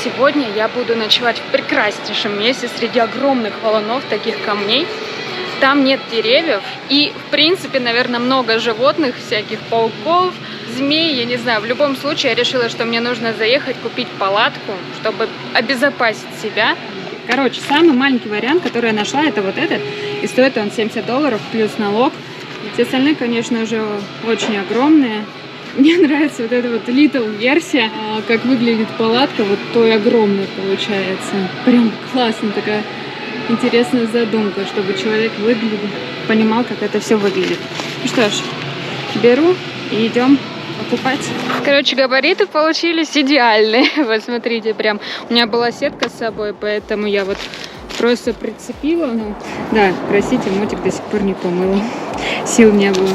сегодня я буду ночевать в прекраснейшем месте среди огромных валунов, таких камней. Там нет деревьев и, в принципе, наверное, много животных, всяких пауков, змей, я не знаю. В любом случае, я решила, что мне нужно заехать, купить палатку, чтобы обезопасить себя. Короче, самый маленький вариант, который я нашла, это вот этот. И стоит он $70 плюс налог. Все остальные, конечно, уже очень огромные. Мне нравится вот эта вот little версия, как выглядит палатка, вот той огромной получается. Прям классно, такая интересная задумка, чтобы человек понимал, как это все выглядит. Ну что ж, беру и идем покупать. Короче, габариты получились идеальные. Вот смотрите, прям у меня была сетка с собой, поэтому я вот просто прицепила. Ну, да, простите, мотик до сих пор не помыла. Сил не было.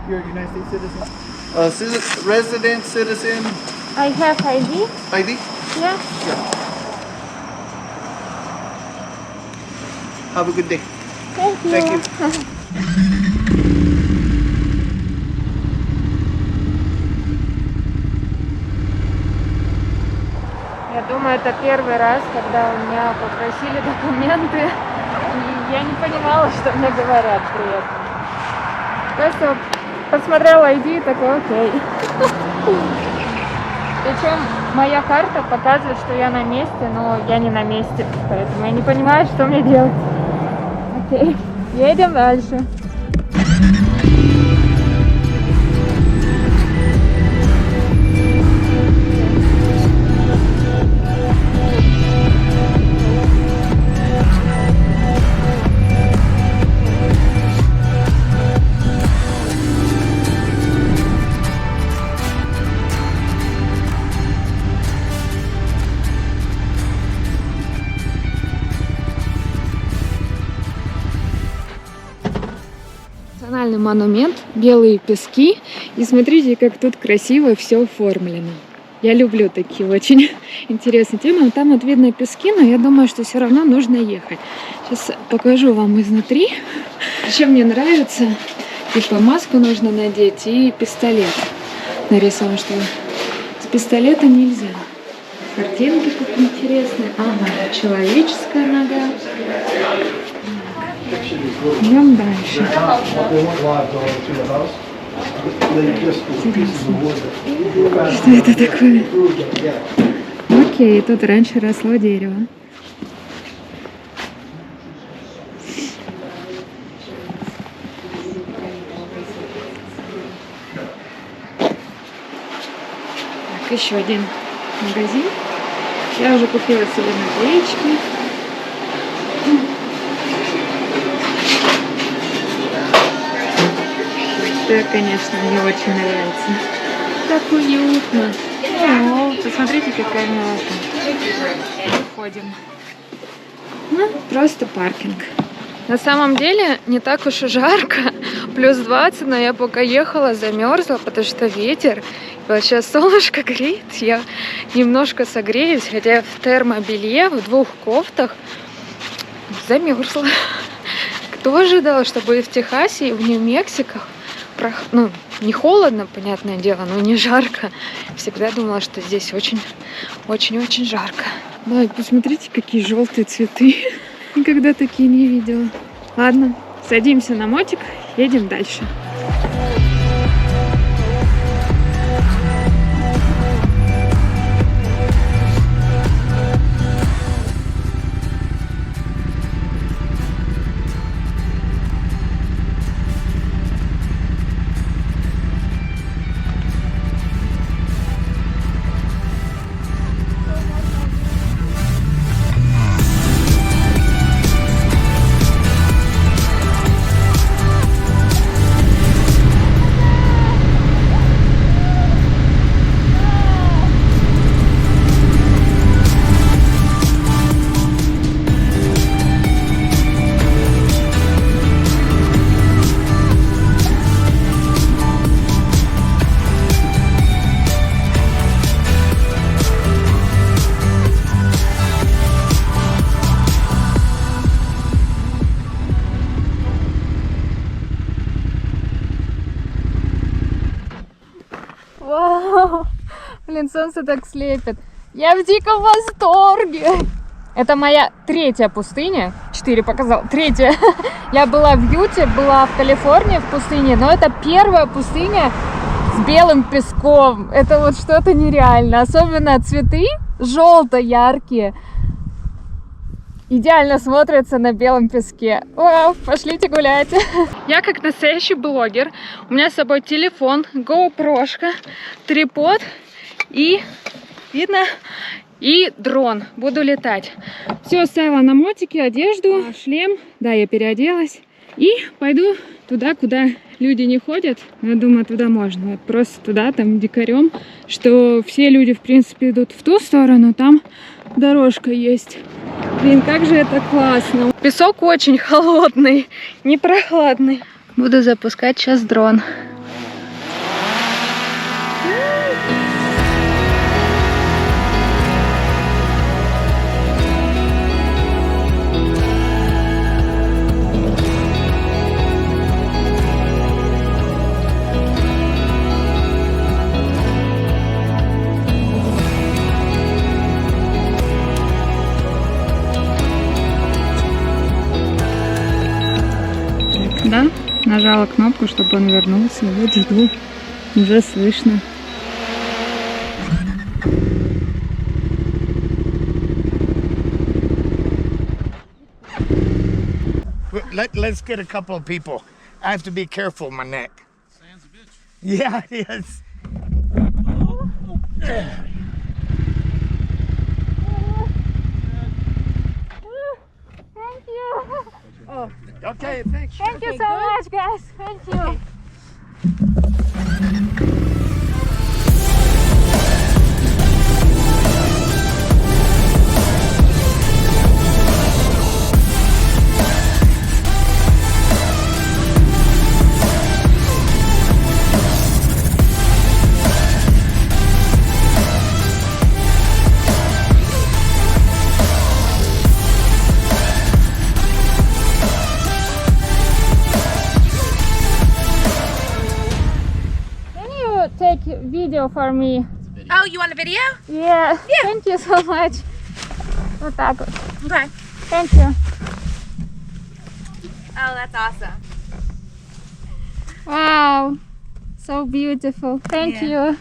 You're a United States citizen? Resident, citizen? I have ID. ID? Yeah. Have a good day. Thank you. Thank you. Я думаю, это первый раз, когда у меня попросили документы, и я не понимала, что мне говорят при этом. Просто посмотрела ID и такой, окей. Причем моя карта показывает, что я на месте, но я не на месте, поэтому я не понимаю, что мне делать. Окей, едем дальше. Национальный монумент, белые пески. И смотрите, как тут красиво все оформлено. Я люблю такие очень интересные темы. Там вот видно пески, но я думаю, что все равно нужно ехать. Сейчас покажу вам изнутри. Еще мне нравится, типа маску нужно надеть и пистолет нарисован, что с пистолета нельзя. Картинки тут интересные. Ага, человеческая нога. Идем дальше. Что это такое? Окей, тут раньше росло дерево. Так, еще один магазин. Я уже купила себе наклеечки. Это, конечно, мне очень нравится. Так уютно. О, посмотрите, какая милота. Выходим. Ну, просто паркинг. На самом деле не так уж и жарко. Плюс 20, но я пока ехала, замерзла, потому что ветер. Вот сейчас солнышко греет, я немножко согреюсь, хотя я в термобелье, в 2 кофтах замерзла. Кто ожидал, что будет в Техасе и в Нью-Мексико? Ну, не холодно, понятное дело, но не жарко. Всегда думала, что здесь очень-очень жарко. Да, посмотрите, какие желтые цветы. Никогда такие не видела. Ладно, садимся на мотик Едем дальше. Вау! Блин, солнце так слепит. Я в диком восторге. Это моя третья пустыня. 4 показал. Третья. Я была в Юте, была в Калифорнии в пустыне, но это первая пустыня с белым песком. Это вот что-то нереальное. Особенно цветы желто-яркие. Идеально смотрится на белом песке. Вау, пошлите гулять. Я как настоящий блогер. У меня с собой телефон, GoPro-шка, трипод и, видно, и дрон. Буду летать. Все оставила на мотике, одежду, шлем. Да, я переоделась. И пойду туда, куда люди не ходят. Я думаю, туда можно. Вот просто туда, там, дикарем. Что все люди, в принципе, идут в ту сторону. Там дорожка есть. Блин, как же это классно. Песок очень холодный, не прохладный. Буду запускать сейчас дрон. Да, нажала кнопку, чтобы он вернулся. Вот жду. Уже слышно. Let's get a couple of people. I have to be careful my neck. Sam's a bitch. Yeah, it is. Thank you. Oh, okay, thanks. Thank you so much, guys. Thank you. Take video for me. Oh, you want a video? Yeah. Thank you so much. Вот так вот. Okay. Thank you. Oh, that's awesome. Wow. So beautiful. Thank you.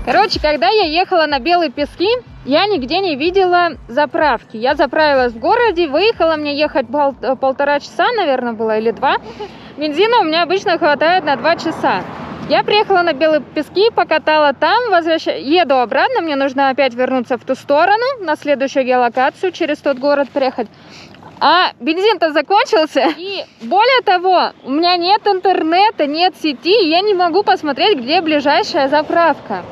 Короче, когда я ехала на Белые пески, я нигде не видела заправки. Я заправилась в городе, выехала, мне ехать 1,5 часа, наверное, было, или 2. Бензина у меня обычно хватает на 2 часа. Я приехала на Белые Пески, покатала там, еду обратно, мне нужно опять вернуться в ту сторону, на следующую геолокацию, через тот город приехать. А бензин-то закончился, и более того, у меня нет интернета, нет сети, и я не могу посмотреть, где ближайшая заправка.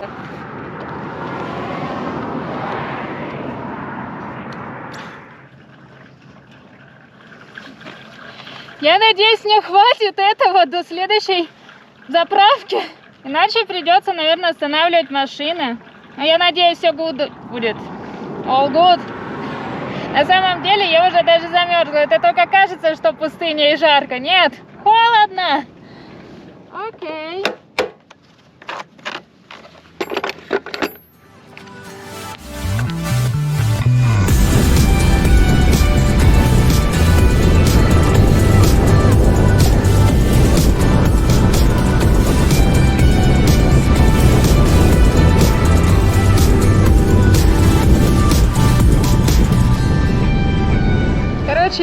Я надеюсь, мне хватит этого до следующей заправки, иначе придется, наверное, останавливать машины. Но я надеюсь, все будет. All good. На самом деле я уже даже замерзла. Это только кажется, что пустыня и жарко. Нет, холодно. Окей.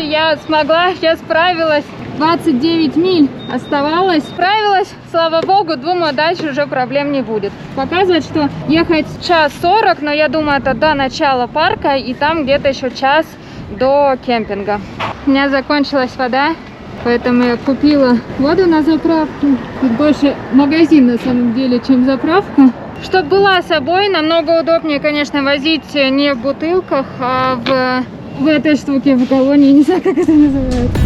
Я смогла, я справилась. 29 миль оставалось. Справилась, слава богу, думаю, дальше уже проблем не будет. Показывает, что ехать час 40, но я думаю, это до начала парка, и там где-то еще час до кемпинга. У меня закончилась вода, поэтому я купила воду на заправке. Тут больше магазин на самом деле, чем заправка. Чтобы была с собой, намного удобнее, конечно, возить не в бутылках, а в этой штуке, в колонии, не знаю, как это называется.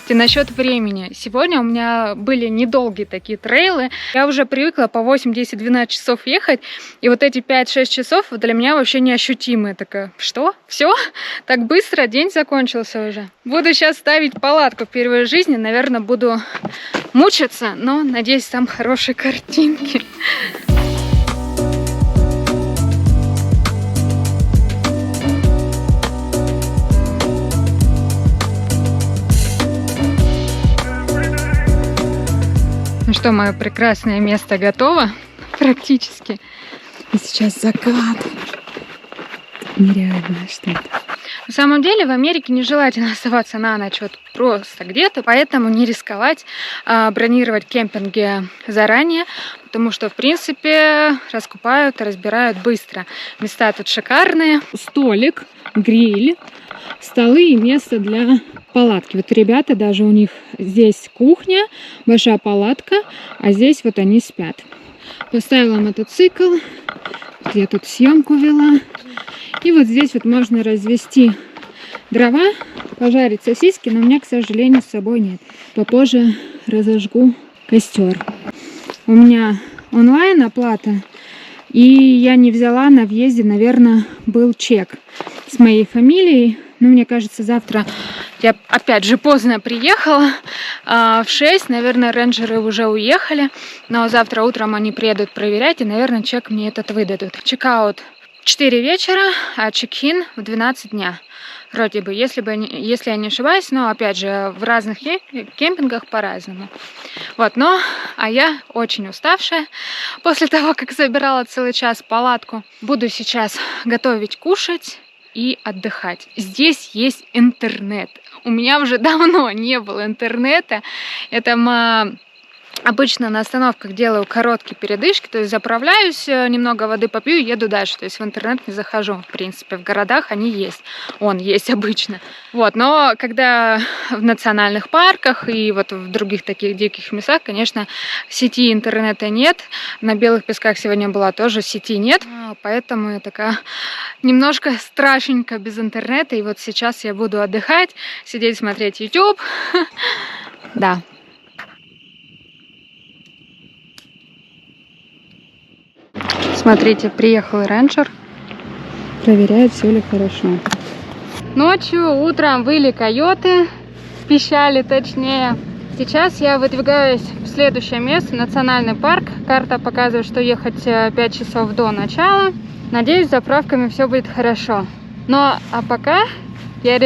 Насчет времени. Сегодня у меня были недолгие такие трейлы. Я уже привыкла по 8, 10, 12 часов ехать. И вот эти 5-6 часов для меня вообще неощутимые. Такая, что? Все? Так быстро? День закончился уже. Буду сейчас ставить палатку впервые в жизни. Наверное, буду мучиться, но надеюсь, там хорошие картинки. Ну что, мое прекрасное место готово практически. И сейчас закат. Нереальное что-то. На самом деле в Америке нежелательно оставаться на ночь вот просто где-то, поэтому не рисковать, бронировать кемпинги заранее, потому что, в принципе, раскупают и разбирают быстро. Места тут шикарные. Столик, гриль, столы и место для палатки. Вот ребята, даже у них здесь кухня, большая палатка, а здесь вот они спят. Поставила мотоцикл, я тут съемку вела. И вот здесь вот можно развести дрова, пожарить сосиски, но у меня, к сожалению, с собой нет. Попозже разожгу костер. У меня онлайн оплата, и я не взяла на въезде, наверное, был чек с моей фамилией. Ну, мне кажется, завтра я опять же поздно приехала, в 6, наверное, рейнджеры уже уехали, но завтра утром они приедут проверять, и, наверное, чек мне этот выдадут. Чекаут 4 вечера, а чек-ин в 12 дня. Вроде бы, если я не ошибаюсь, но опять же в разных кемпингах по-разному. Вот, а я очень уставшая после того, как собирала целый час палатку. Буду сейчас готовить, кушать и отдыхать. Здесь есть интернет. У меня уже давно не было интернета. Это обычно на остановках делаю короткие передышки, то есть заправляюсь, немного воды попью и еду дальше. То есть в интернет не захожу, в принципе. В городах они есть. Он есть обычно. Вот, но когда в национальных парках и вот в других таких диких местах, конечно, сети интернета нет. На Белых Песках сегодня была тоже, сети нет. Поэтому я такая немножко страшненько без интернета. И вот сейчас я буду отдыхать, сидеть, смотреть YouTube. Да. Смотрите, приехал рейнджер, проверяет, все ли хорошо. Ночью, утром выли койоты, пищали точнее. Сейчас я выдвигаюсь в следующее место, национальный парк. Карта показывает, что ехать 5 часов до начала. Надеюсь, с заправками все будет хорошо. А пока я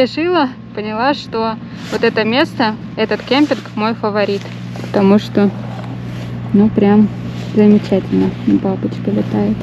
поняла, что вот это место, этот кемпинг мой фаворит. Потому что, прям замечательно. Бабочка летает.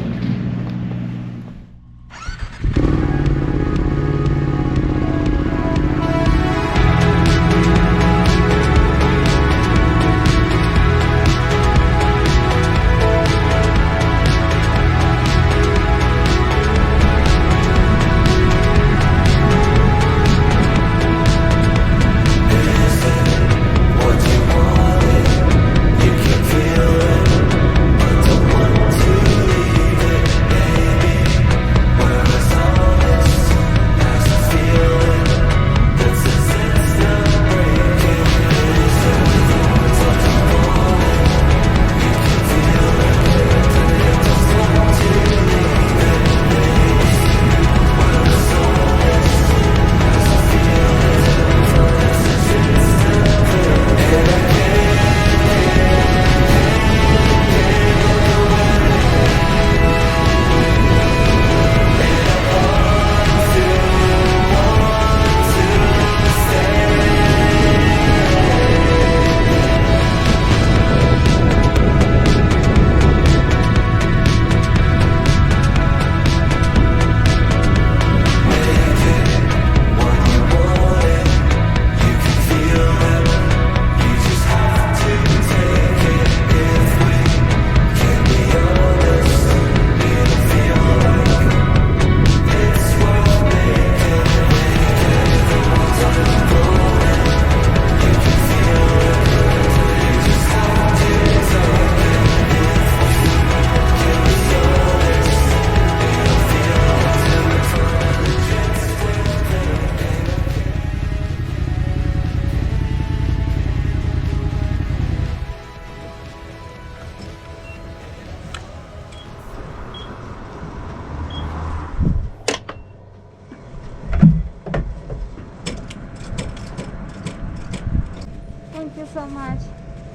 Thank you so much.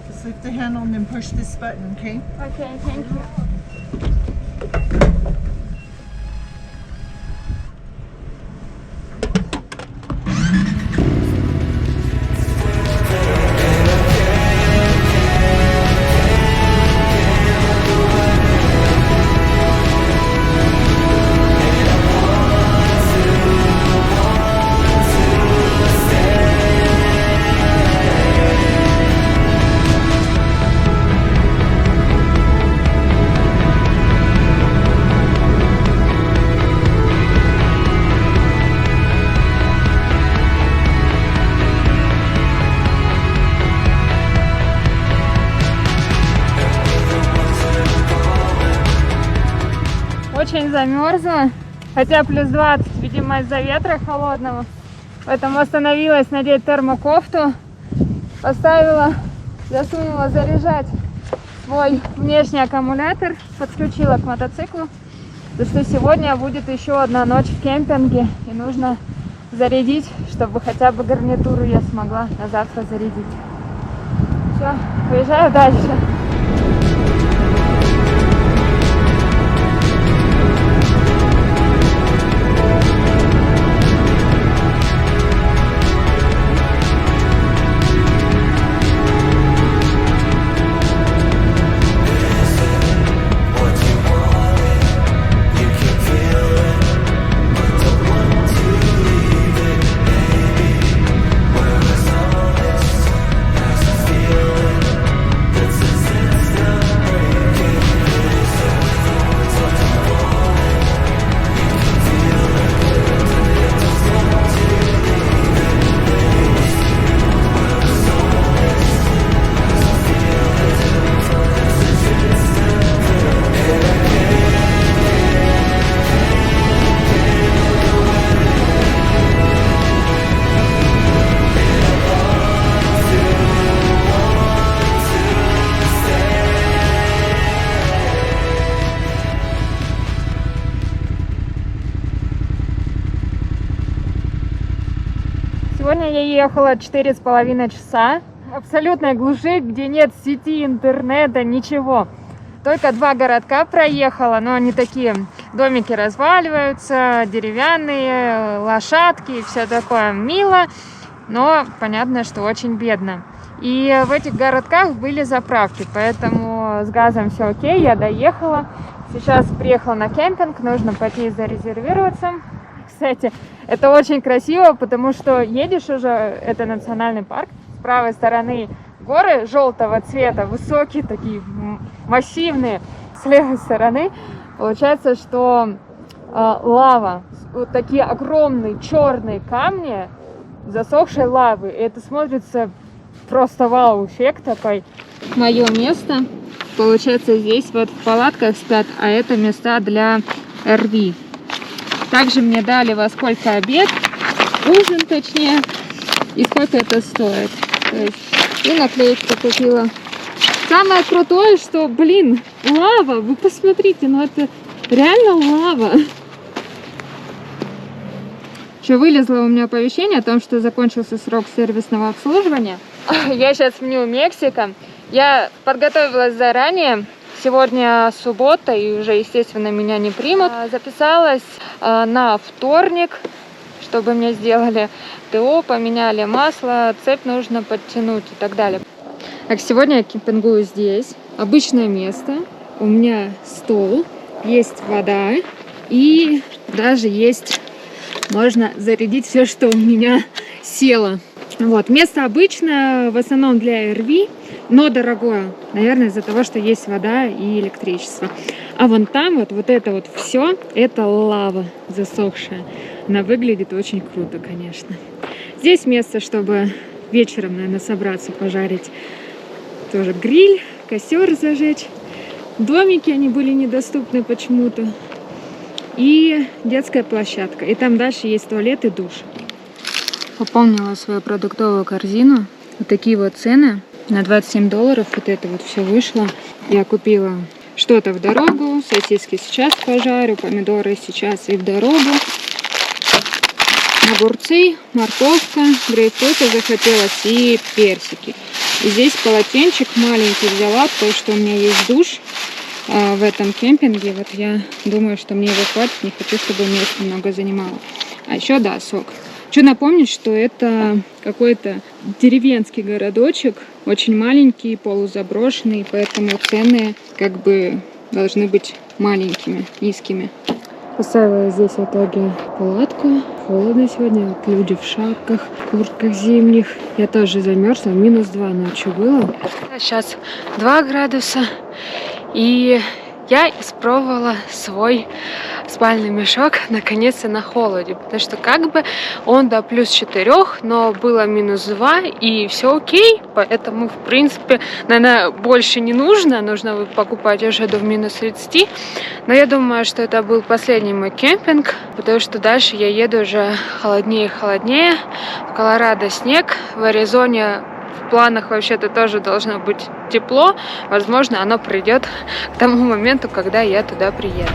Just lift the handle and then push this button, okay? Okay, thank you. Очень замерзла, хотя плюс 20, видимо, из-за ветра холодного. Поэтому остановилась надеть термокофту, засунула заряжать свой внешний аккумулятор, подключила к мотоциклу, потому что сегодня будет еще одна ночь в кемпинге и нужно зарядить, чтобы хотя бы гарнитуру я смогла на завтра зарядить. Все, поезжаю дальше. ехала 4,5 часа. Абсолютная глушь, где нет сети, интернета, ничего. Только 2 городка проехала, но они такие, домики разваливаются, деревянные, лошадки и все такое мило, но понятно, что очень бедно. И в этих городках были заправки, поэтому с газом все окей, я доехала. Сейчас приехала на кемпинг, нужно пойти зарезервироваться. Кстати, это очень красиво, потому что едешь уже, это национальный парк, с правой стороны горы желтого цвета, высокие такие, массивные. С левой стороны получается, что лава, вот такие огромные черные камни засохшей лавы. И это смотрится просто вау-эффект такой. Мое место, получается, здесь вот в палатках спят, а это места для РВ. Также мне дали во сколько обед, ужин точнее, и сколько это стоит. То есть, и наклеечку купила. Самое крутое, что, блин, лава, вы посмотрите, ну это реально лава. Еще вылезло у меня оповещение о том, что закончился срок сервисного обслуживания. Я сейчас в Нью-Мексико. Я подготовилась заранее. Сегодня суббота, и уже, естественно, меня не примут. Записалась на вторник, чтобы мне сделали ТО, поменяли масло, цепь нужно подтянуть и так далее. Так, сегодня я кемпингую здесь. Обычное место. У меня стол, есть вода и даже есть... Можно зарядить все, что у меня село. Вот. Место обычное, в основном для РВ, но дорогое. Наверное, из-за того, что есть вода и электричество. А вон там вот это вот все, это лава засохшая. Она выглядит очень круто, конечно. Здесь место, чтобы вечером, наверное, собраться, пожарить тоже гриль, костер зажечь. Домики, они были недоступны почему-то. И детская площадка. И там дальше есть туалет и душ. Пополнила свою продуктовую корзину. Вот такие вот цены. На $27 вот это вот все вышло. Я купила что-то в дорогу. Сосиски сейчас пожарю, помидоры сейчас и в дорогу. Огурцы, морковка, грейпфруты захотелось и персики. И здесь полотенчик маленький взяла, потому что у меня есть душ в этом кемпинге. Вот я думаю, что мне его хватит, не хочу, чтобы место много занимало. А еще, да, сок. Хочу напомнить, что это какой-то деревенский городочек, очень маленький, полузаброшенный, поэтому цены как бы должны быть маленькими, низкими. Поставила здесь в итоге палатку. Холодно сегодня, вот люди в шапках, куртках зимних. Я тоже замерзла, -2 ночью было. Сейчас 2 градуса. И я испробовала свой спальный мешок наконец-то на холоде, потому что как бы он до +4, но было -2 и все окей, поэтому в принципе, наверное, больше не нужно, нужно покупать уже до -30, но я думаю, что это был последний мой кемпинг, потому что дальше я еду уже холоднее и холоднее, в Колорадо снег, в Аризоне в планах вообще-то тоже должно быть тепло. Возможно, оно придет к тому моменту, когда я туда приеду.